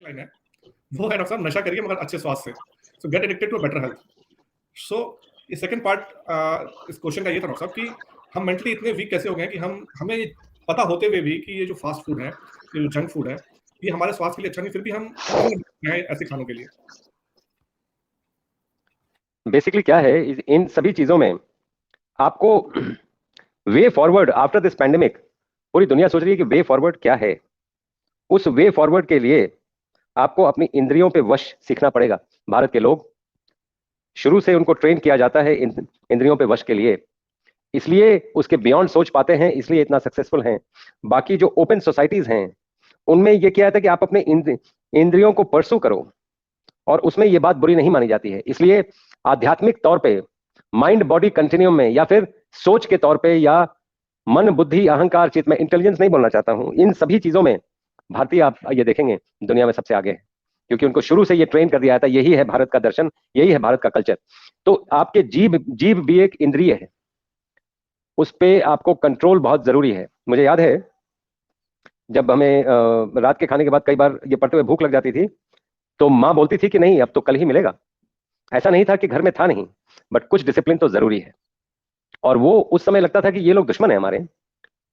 Line है वो है डॉक्टर साहब, नशा करिए मगर अच्छे स्वास्थ्य से, so get addicted to better health. So ये सेकंड पार्ट इस क्वेश्चन का ये था डॉक्टर साहब कि हम मेंटली इतने वीक कैसे हो गए हैं कि हमें पता होते हुए भी कि ये जो फास्ट फूड है, ये जो जंक फूड है, ये हमारे स्वास्थ्य के लिए अच्छा नहीं, फिर भी हम क्यों हैं ऐसे खानों के लिए? बेसिकली क्या है, इन सभी चीजों में आपको way forward after this pandemic, पूरी दुनिया सोच रही है कि वे फॉरवर्ड क्या है। उस वे फॉरवर्ड के लिए आपको अपनी इंद्रियों पे वश सीखना पड़ेगा। भारत के लोग शुरू से उनको ट्रेन किया जाता है इंद्रियों पे वश के लिए, इसलिए उसके बियॉन्ड सोच पाते हैं, इसलिए इतना सक्सेसफुल हैं। बाकी जो ओपन सोसाइटीज हैं उनमें यह किया था कि आप अपने इंद्रियों को परसू करो, और उसमें यह बात बुरी नहीं मानी जाती है। इसलिए आध्यात्मिक तौर पे माइंड बॉडी कंटिन्यूम में, या फिर सोच के तौर पे, या मन बुद्धि अहंकार चित्त, मैं इंटेलिजेंस नहीं बोलना चाहता हूं, इन सभी चीजों में भारतीय आप ये देखेंगे दुनिया में सबसे आगे है, क्योंकि उनको शुरू से ये ट्रेन कर दिया जाता है। यही है भारत का दर्शन, यही है भारत का कल्चर। तो आपके जीभ जीभ भी एक इंद्रिय है, उस पे आपको कंट्रोल बहुत जरूरी है। मुझे याद है जब हमें रात के खाने के बाद कई बार ये पढ़ते हुए भूख लग जाती थी, तो माँ बोलती थी कि नहीं अब तो कल ही मिलेगा। ऐसा नहीं था कि घर में था नहीं, बट कुछ डिसिप्लिन तो जरूरी है। और वो उस समय लगता था कि ये लोग दुश्मन है हमारे,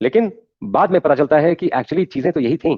लेकिन बाद में पता चलता है कि एक्चुअली चीजें तो यही थी।